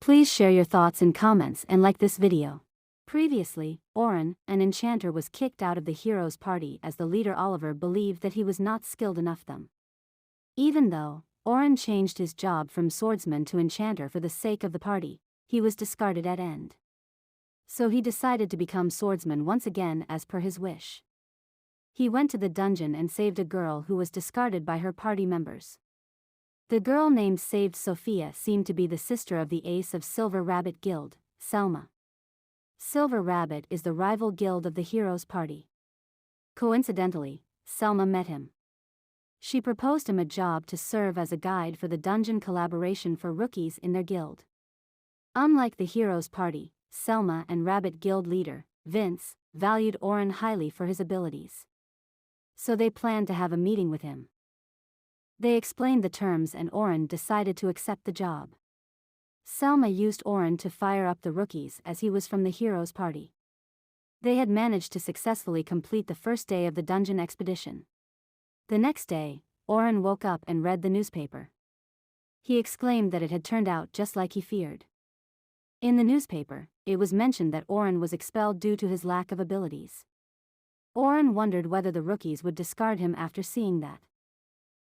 Please share your thoughts in comments and like this video. Previously, Orin, an enchanter, was kicked out of the hero's party as the leader Oliver believed that he was not skilled enough them. Even though Orin changed his job from swordsman to enchanter for the sake of the party, he was discarded at end. So he decided to become swordsman once again as per his wish. He went to the dungeon and saved a girl who was discarded by her party members. The girl named saved Sophia seemed to be the sister of the ace of Silver Rabbit Guild, Selma. Silver Rabbit is the rival guild of the hero's party. Coincidentally, Selma met him. She proposed him a job to serve as a guide for the dungeon collaboration for rookies in their guild. Unlike the hero's party, Selma and Rabbit Guild leader, Vince, valued Orin highly for his abilities. So they planned to have a meeting with him. They explained the terms and Orin decided to accept the job. Selma used Orin to fire up the rookies as he was from the hero's party. They had managed to successfully complete the first day of the dungeon expedition. The next day, Orin woke up and read the newspaper. He exclaimed that it had turned out just like he feared. In the newspaper, it was mentioned that Orin was expelled due to his lack of abilities. Orin wondered whether the rookies would discard him after seeing that.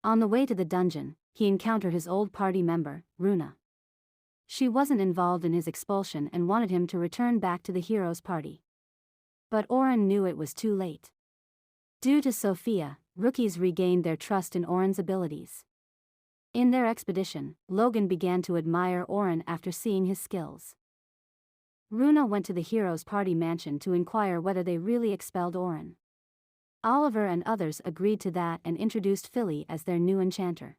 On the way to the dungeon, he encountered his old party member, Runa. She wasn't involved in his expulsion and wanted him to return back to the hero's party. But Orin knew it was too late. Due to Sophia, rookies regained their trust in Orin's abilities. In their expedition, Logan began to admire Orin after seeing his skills. Runa went to the hero's party mansion to inquire whether they really expelled Orin. Oliver and others agreed to that and introduced Philly as their new enchanter.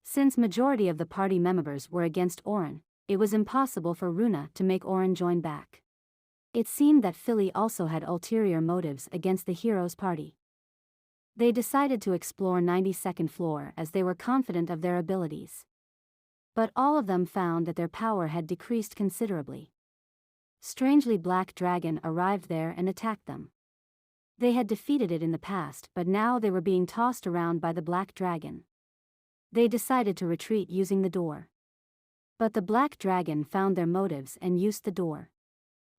Since majority of the party members were against Orin, it was impossible for Runa to make Orin join back. It seemed that Philly also had ulterior motives against the hero's party. They decided to explore 92nd floor as they were confident of their abilities. But all of them found that their power had decreased considerably. Strangely, Black Dragon arrived there and attacked them. They had defeated it in the past, but now they were being tossed around by the Black Dragon. They decided to retreat using the door. But the Black Dragon found their motives and used the door.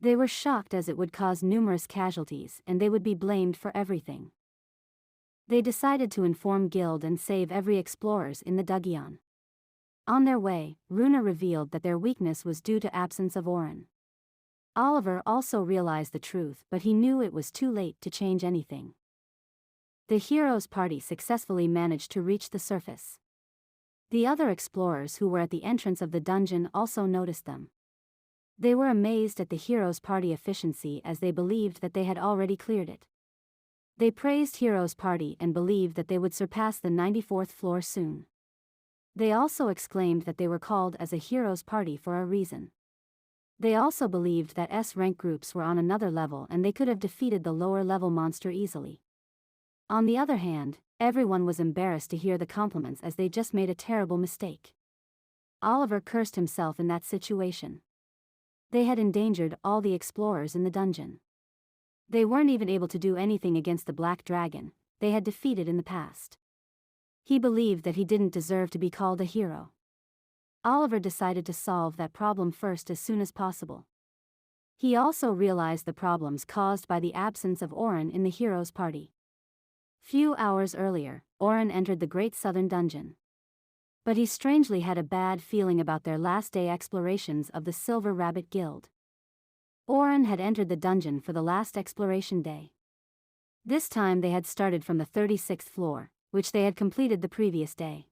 They were shocked as it would cause numerous casualties and they would be blamed for everything. They decided to inform Guild and save every explorers in the Dungeon. On their way, Runa revealed that their weakness was due to absence of Orin. Oliver also realized the truth, but he knew it was too late to change anything. The hero's party successfully managed to reach the surface. The other explorers who were at the entrance of the dungeon also noticed them. They were amazed at the hero's party efficiency as they believed that they had already cleared it. They praised hero's party and believed that they would surpass the 94th floor soon. They also exclaimed that they were called as a hero's party for a reason. They also believed that S-rank groups were on another level and they could have defeated the lower-level monster easily. On the other hand, everyone was embarrassed to hear the compliments as they just made a terrible mistake. Oliver cursed himself in that situation. They had endangered all the explorers in the dungeon. They weren't even able to do anything against the Black Dragon they had defeated in the past. He believed that he didn't deserve to be called a hero. Oliver decided to solve that problem first as soon as possible. He also realized the problems caused by the absence of Orin in the hero's party. Few hours earlier, Orin entered the Great Southern Dungeon. But he strangely had a bad feeling about their last day explorations of the Silver Rabbit Guild. Orin had entered the dungeon for the last exploration day. This time they had started from the 36th floor, which they had completed the previous day.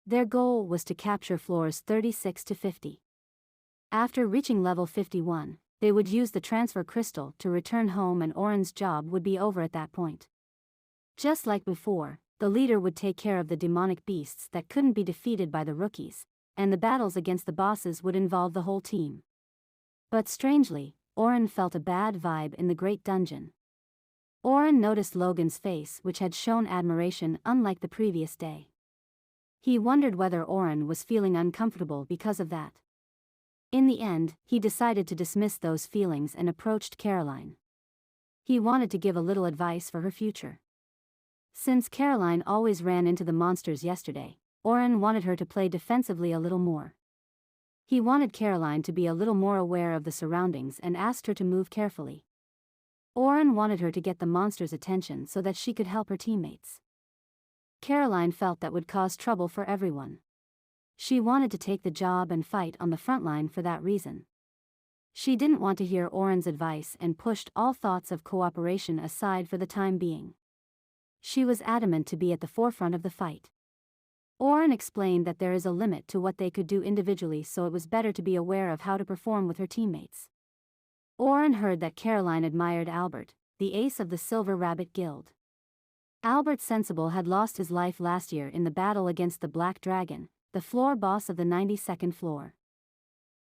Their goal was to capture floors 36 to 50. After reaching level 51, they would use the transfer crystal to return home and Orin's job would be over at that point. Just like before, the leader would take care of the demonic beasts that couldn't be defeated by the rookies, and the battles against the bosses would involve the whole team. But strangely, Orin felt a bad vibe in the Great Dungeon. Orin noticed Logan's face, which had shown admiration unlike the previous day. He wondered whether Orin was feeling uncomfortable because of that. In the end, he decided to dismiss those feelings and approached Caroline. He wanted to give a little advice for her future. Since Caroline always ran into the monsters yesterday, Orin wanted her to play defensively a little more. He wanted Caroline to be a little more aware of the surroundings and asked her to move carefully. Orin wanted her to get the monster's attention so that she could help her teammates. Caroline felt that would cause trouble for everyone. She wanted to take the job and fight on the front line for that reason. She didn't want to hear Orin's advice and pushed all thoughts of cooperation aside for the time being. She was adamant to be at the forefront of the fight. Orin explained that there is a limit to what they could do individually, so it was better to be aware of how to perform with her teammates. Orin heard that Caroline admired Albert, the ace of the Silver Rabbit Guild. Albert Sensible had lost his life last year in the battle against the Black Dragon, the floor boss of the 92nd floor.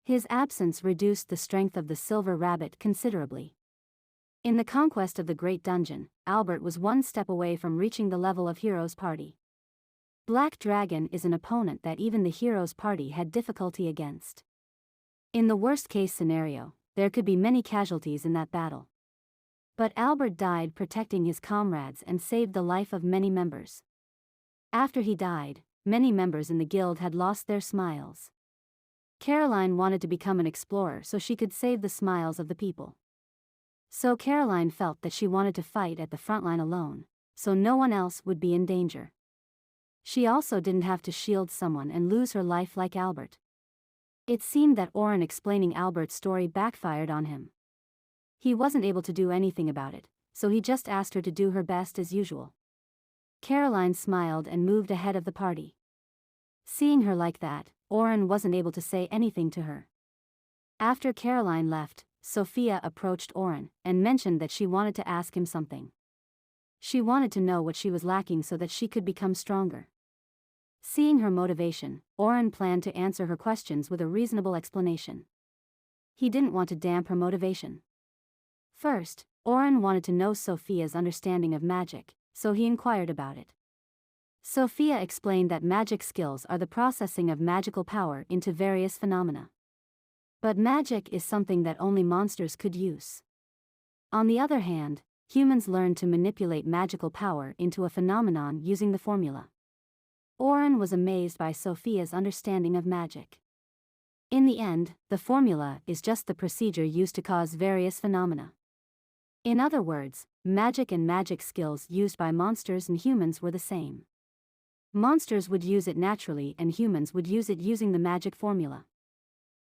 His absence reduced the strength of the Silver Rabbit considerably. In the conquest of the Great Dungeon, Albert was one step away from reaching the level of Hero's Party. Black Dragon is an opponent that even the Hero's Party had difficulty against. In the worst-case scenario, there could be many casualties in that battle. But Albert died protecting his comrades and saved the life of many members. After he died, many members in the guild had lost their smiles. Caroline wanted to become an explorer so she could save the smiles of the people. So Caroline felt that she wanted to fight at the front line alone, so no one else would be in danger. She also didn't have to shield someone and lose her life like Albert. It seemed that Orin explaining Albert's story backfired on him. He wasn't able to do anything about it, so he just asked her to do her best as usual. Caroline smiled and moved ahead of the party. Seeing her like that, Orin wasn't able to say anything to her. After Caroline left, Sophia approached Orin and mentioned that she wanted to ask him something. She wanted to know what she was lacking so that she could become stronger. Seeing her motivation, Orin planned to answer her questions with a reasonable explanation. He didn't want to damp her motivation. First, Orin wanted to know Sophia's understanding of magic, so he inquired about it. Sophia explained that magic skills are the processing of magical power into various phenomena. But magic is something that only monsters could use. On the other hand, humans learn to manipulate magical power into a phenomenon using the formula. Orin was amazed by Sophia's understanding of magic. In the end, the formula is just the procedure used to cause various phenomena. In other words, magic and magic skills used by monsters and humans were the same. Monsters would use it naturally and humans would use it using the magic formula.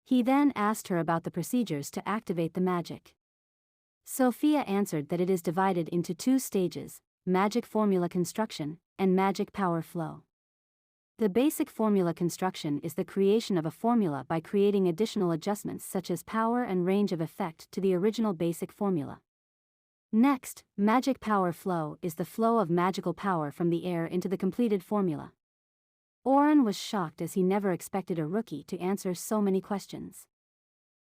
He then asked her about the procedures to activate the magic. Sophia answered that it is divided into two stages, magic formula construction and magic power flow. The basic formula construction is the creation of a formula by creating additional adjustments such as power and range of effect to the original basic formula. Next, magic power flow is the flow of magical power from the air into the completed formula. Orin was shocked as he never expected a rookie to answer so many questions.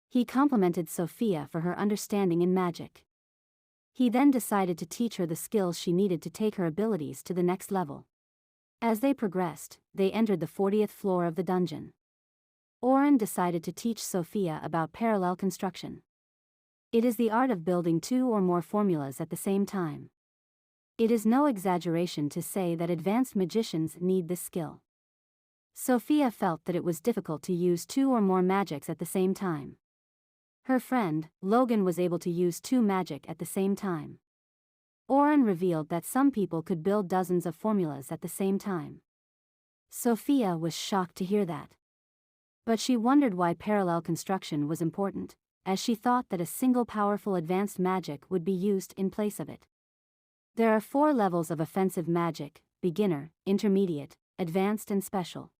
He complimented Sophia for her understanding in magic. He then decided to teach her the skills she needed to take her abilities to the next level. As they progressed, they entered the 40th floor of the dungeon. Orin decided to teach Sophia about parallel construction. It is the art of building two or more formulas at the same time. It is no exaggeration to say that advanced magicians need this skill. Sophia felt that it was difficult to use two or more magics at the same time. Her friend, Logan, was able to use two magic at the same time. Orin revealed that some people could build dozens of formulas at the same time. Sophia was shocked to hear that. But she wondered why parallel construction was important, as she thought that a single powerful advanced magic would be used in place of it. There are 4 levels of offensive magic: beginner, intermediate, advanced and special.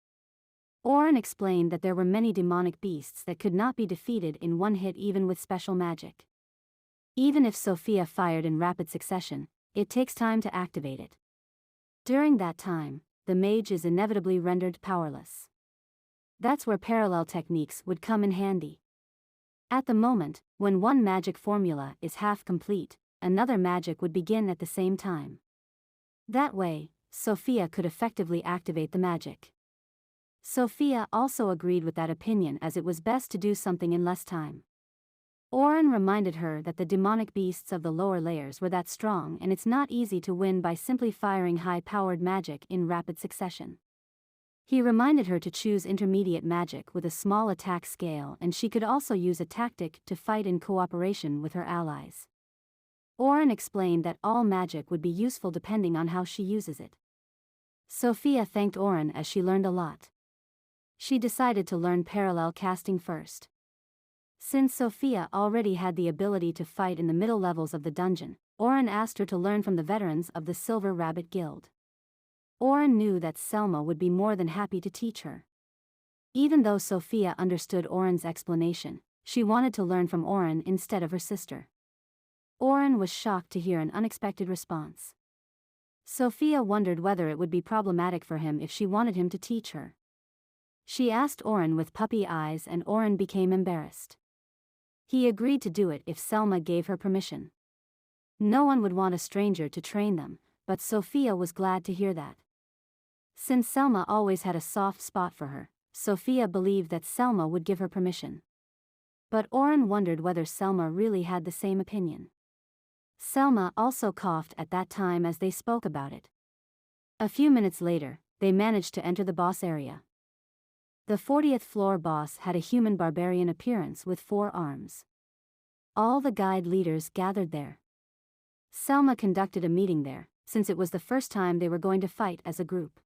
Orin explained that there were many demonic beasts that could not be defeated in one hit even with special magic. Even if Sophia fired in rapid succession, it takes time to activate it. During that time, the mage is inevitably rendered powerless. That's where parallel techniques would come in handy. At the moment, when one magic formula is half complete, another magic would begin at the same time. That way, Sophia could effectively activate the magic. Sophia also agreed with that opinion, as it was best to do something in less time. Orin reminded her that the demonic beasts of the lower layers were that strong, and it's not easy to win by simply firing high-powered magic in rapid succession. He reminded her to choose intermediate magic with a small attack scale, and she could also use a tactic to fight in cooperation with her allies. Orin explained that all magic would be useful depending on how she uses it. Sophia thanked Orin as she learned a lot. She decided to learn parallel casting first. Since Sophia already had the ability to fight in the middle levels of the dungeon, Orin asked her to learn from the veterans of the Silver Rabbit Guild. Orin knew that Selma would be more than happy to teach her. Even though Sophia understood Orin's explanation, she wanted to learn from Orin instead of her sister. Orin was shocked to hear an unexpected response. Sophia wondered whether it would be problematic for him if she wanted him to teach her. She asked Orin with puppy eyes, and Orin became embarrassed. He agreed to do it if Selma gave her permission. No one would want a stranger to train them, but Sophia was glad to hear that. Since Selma always had a soft spot for her, Sophia believed that Selma would give her permission. But Orin wondered whether Selma really had the same opinion. Selma also coughed at that time as they spoke about it. A few minutes later, they managed to enter the boss area. The 40th floor boss had a human barbarian appearance with 4 arms. All the guide leaders gathered there. Selma conducted a meeting there, since it was the first time they were going to fight as a group.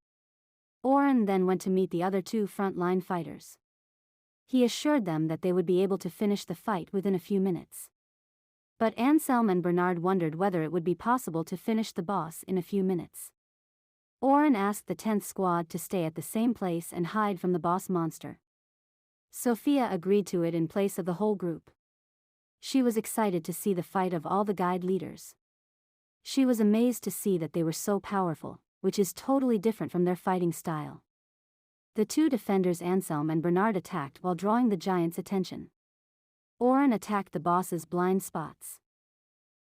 Orin then went to meet the other 2 front-line fighters. He assured them that they would be able to finish the fight within a few minutes. But Anselm and Bernard wondered whether it would be possible to finish the boss in a few minutes. Orin asked the 10th squad to stay at the same place and hide from the boss monster. Sophia agreed to it in place of the whole group. She was excited to see the fight of all the guide leaders. She was amazed to see that they were so powerful, which is totally different from their fighting style. The 2 defenders Anselm and Bernard attacked while drawing the giant's attention. Orin attacked the boss's blind spots.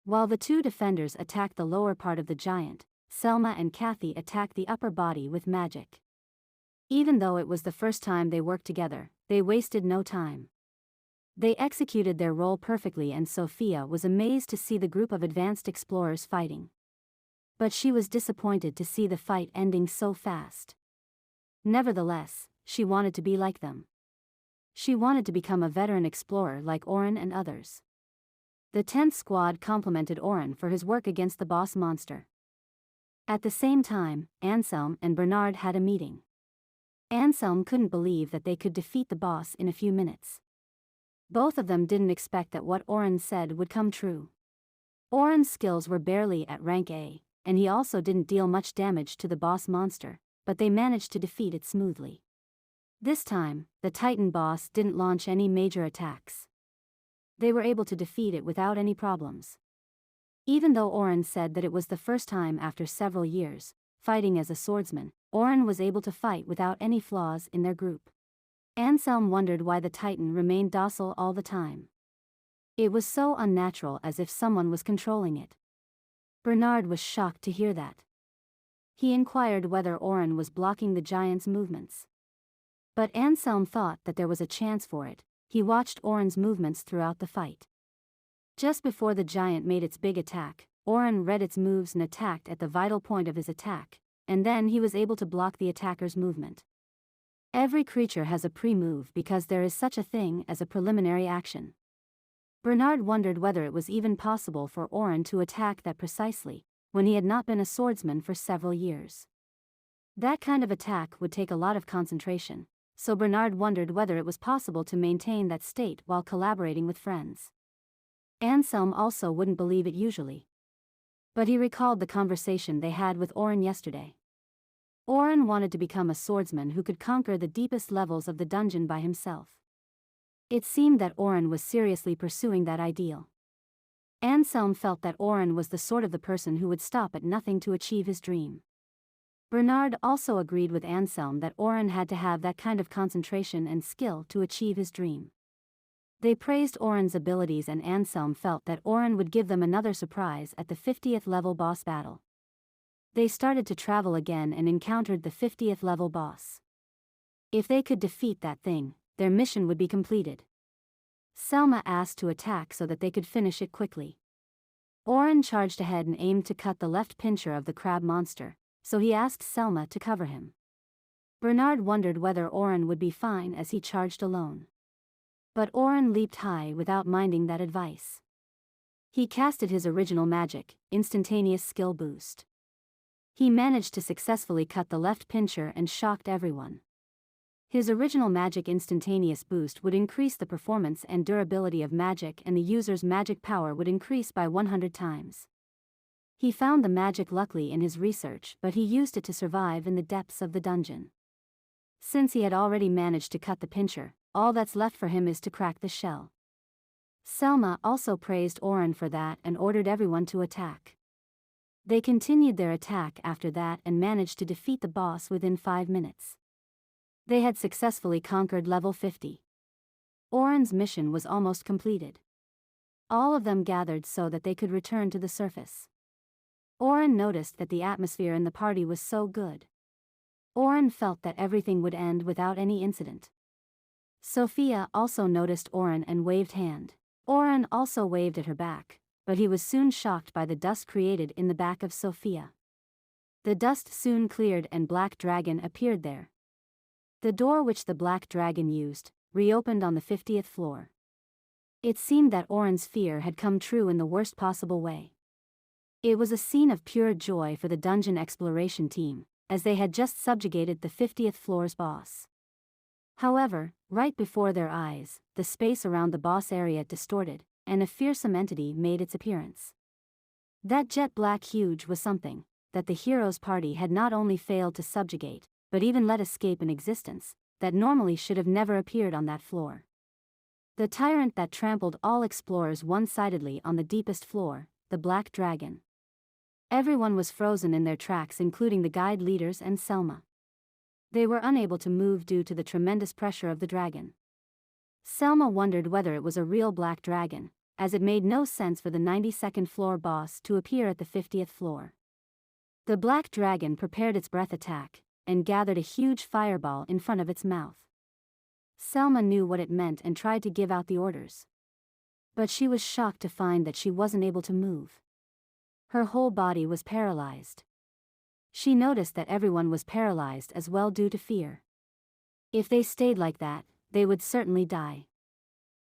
While the 2 defenders attacked the lower part of the giant, Selma and Kathy attacked the upper body with magic. Even though it was the first time they worked together, they wasted no time. They executed their role perfectly, and Sophia was amazed to see the group of advanced explorers fighting. But she was disappointed to see the fight ending so fast. Nevertheless, she wanted to be like them. She wanted to become a veteran explorer like Orin and others. The 10th squad complimented Orin for his work against the boss monster. At the same time, Anselm and Bernard had a meeting. Anselm couldn't believe that they could defeat the boss in a few minutes. Both of them didn't expect that what Orin said would come true. Orin's skills were barely at rank A, and he also didn't deal much damage to the boss monster, but they managed to defeat it smoothly. This time, the Titan boss didn't launch any major attacks. They were able to defeat it without any problems. Even though Orin said that it was the first time after several years, fighting as a swordsman, Orin was able to fight without any flaws in their group. Anselm wondered why the Titan remained docile all the time. It was so unnatural, as if someone was controlling it. Bernard was shocked to hear that. He inquired whether Orin was blocking the giant's movements. But Anselm thought that there was a chance for it. He watched Orin's movements throughout the fight. Just before the giant made its big attack, Orin read its moves and attacked at the vital point of his attack, and then he was able to block the attacker's movement. Every creature has a pre-move because there is such a thing as a preliminary action. Bernard wondered whether it was even possible for Orin to attack that precisely, when he had not been a swordsman for several years. That kind of attack would take a lot of concentration, so Bernard wondered whether it was possible to maintain that state while collaborating with friends. Anselm also wouldn't believe it usually. But he recalled the conversation they had with Orin yesterday. Orin wanted to become a swordsman who could conquer the deepest levels of the dungeon by himself. It seemed that Orin was seriously pursuing that ideal. Anselm felt that Orin was the sort of the person who would stop at nothing to achieve his dream. Bernard also agreed with Anselm that Orin had to have that kind of concentration and skill to achieve his dream. They praised Orin's abilities, and Anselm felt that Orin would give them another surprise at the 50th level boss battle. They started to travel again and encountered the 50th level boss. If they could defeat that thing, their mission would be completed. Selma asked to attack so that they could finish it quickly. Orin charged ahead and aimed to cut the left pincher of the crab monster, so he asked Selma to cover him. Bernard wondered whether Orin would be fine as he charged alone. But Orin leaped high without minding that advice. He casted his original magic, instantaneous skill boost. He managed to successfully cut the left pincher and shocked everyone. His original magic instantaneous boost would increase the performance and durability of magic, and the user's magic power would increase by 100 times. He found the magic luckily in his research, but he used it to survive in the depths of the dungeon. Since he had already managed to cut the pincher, all that's left for him is to crack the shell. Selma also praised Orin for that and ordered everyone to attack. They continued their attack after that and managed to defeat the boss within 5 minutes. They had successfully conquered level 50. Orin's mission was almost completed. All of them gathered so that they could return to the surface. Orin noticed that the atmosphere in the party was so good. Orin felt that everything would end without any incident. Sophia also noticed Orin and waved hand. Orin also waved at her back, but he was soon shocked by the dust created in the back of Sophia. The dust soon cleared and Black Dragon appeared there. The door which the Black Dragon used reopened on the 50th floor. It seemed that Orin's fear had come true in the worst possible way. It was a scene of pure joy for the dungeon exploration team, as they had just subjugated the 50th floor's boss. However, right before their eyes, the space around the boss area distorted, and a fearsome entity made its appearance. That jet black huge was something that the hero's party had not only failed to subjugate, but even let escape an existence that normally should have never appeared on that floor. The tyrant that trampled all explorers one-sidedly on the deepest floor, the Black Dragon. Everyone was frozen in their tracks, including the guide leaders and Selma. They were unable to move due to the tremendous pressure of the dragon. Selma wondered whether it was a real Black Dragon, as it made no sense for the 92nd floor boss to appear at the 50th floor. The Black Dragon prepared its breath attack, and gathered a huge fireball in front of its mouth. Selma knew what it meant and tried to give out the orders. But she was shocked to find that she wasn't able to move. Her whole body was paralyzed. She noticed that everyone was paralyzed as well due to fear. If they stayed like that, they would certainly die.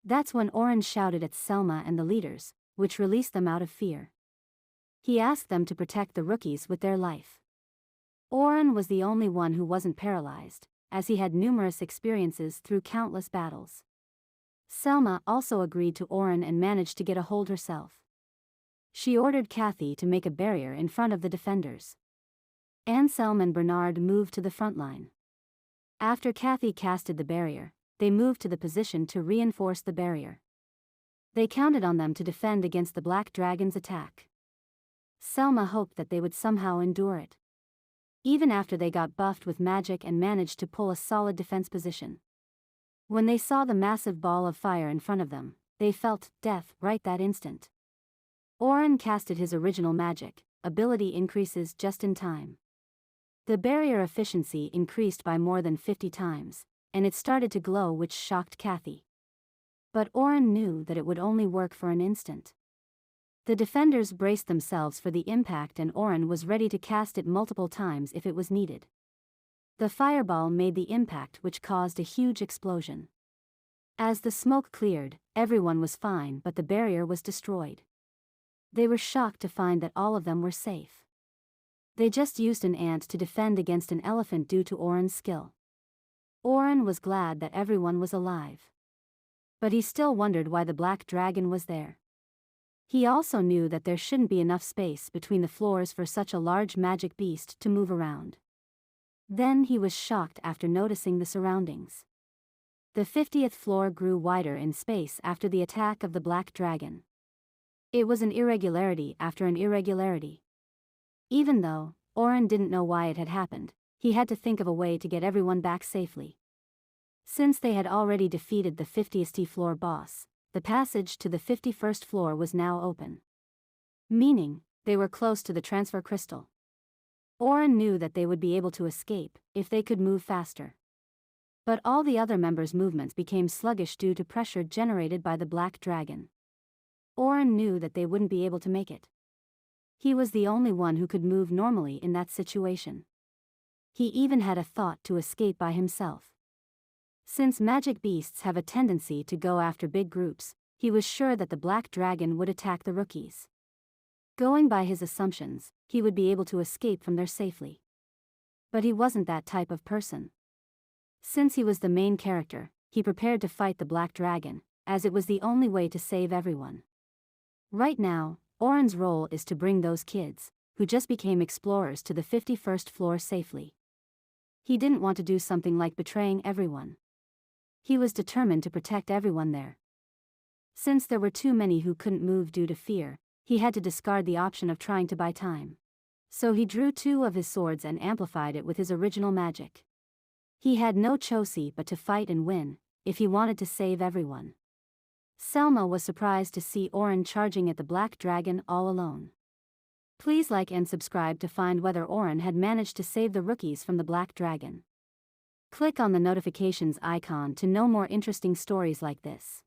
That's when Orin shouted at Selma and the leaders, which released them out of fear. He asked them to protect the rookies with their life. Orin was the only one who wasn't paralyzed, as he had numerous experiences through countless battles. Selma also agreed to Orin and managed to get a hold herself. She ordered Kathy to make a barrier in front of the defenders. Anselm and Bernard moved to the front line. After Kathy casted the barrier, they moved to the position to reinforce the barrier. They counted on them to defend against the Black Dragon's attack. Selma hoped that they would somehow endure it. Even after they got buffed with magic and managed to pull a solid defense position. When they saw the massive ball of fire in front of them, they felt death right that instant. Orin casted his original magic, ability increases just in time. The barrier efficiency increased by more than 50 times, and it started to glow, which shocked Kathy. But Orin knew that it would only work for an instant. The defenders braced themselves for the impact and Orin was ready to cast it multiple times if it was needed. The fireball made the impact, which caused a huge explosion. As the smoke cleared, everyone was fine, but the barrier was destroyed. They were shocked to find that all of them were safe. They just used an ant to defend against an elephant due to Orin's skill. Orin was glad that everyone was alive. But he still wondered why the Black Dragon was there. He also knew that there shouldn't be enough space between the floors for such a large magic beast to move around. Then he was shocked after noticing the surroundings. The 50th floor grew wider in space after the attack of the Black Dragon. It was an irregularity after an irregularity. Even though Orin didn't know why it had happened, he had to think of a way to get everyone back safely. Since they had already defeated the 50th floor boss, the passage to the 51st floor was now open. Meaning, they were close to the transfer crystal. Orin knew that they would be able to escape if they could move faster. But all the other members' movements became sluggish due to pressure generated by the Black Dragon. Orin knew that they wouldn't be able to make it. He was the only one who could move normally in that situation. He even had a thought to escape by himself. Since magic beasts have a tendency to go after big groups, he was sure that the black dragon would attack the rookies. Going by his assumptions, he would be able to escape from there safely. But he wasn't that type of person. Since he was the main character, he prepared to fight the black dragon, as it was the only way to save everyone. Right now, Orin's role is to bring those kids, who just became explorers, to the 51st floor safely. He didn't want to do something like betraying everyone. He was determined to protect everyone there. Since there were too many who couldn't move due to fear, he had to discard the option of trying to buy time. So he drew 2 of his swords and amplified it with his original magic. He had no choice but to fight and win, if he wanted to save everyone. Selma was surprised to see Orin charging at the black dragon all alone. Please like and subscribe to find whether Orin had managed to save the rookies from the black dragon. Click on the notifications icon to know more interesting stories like this.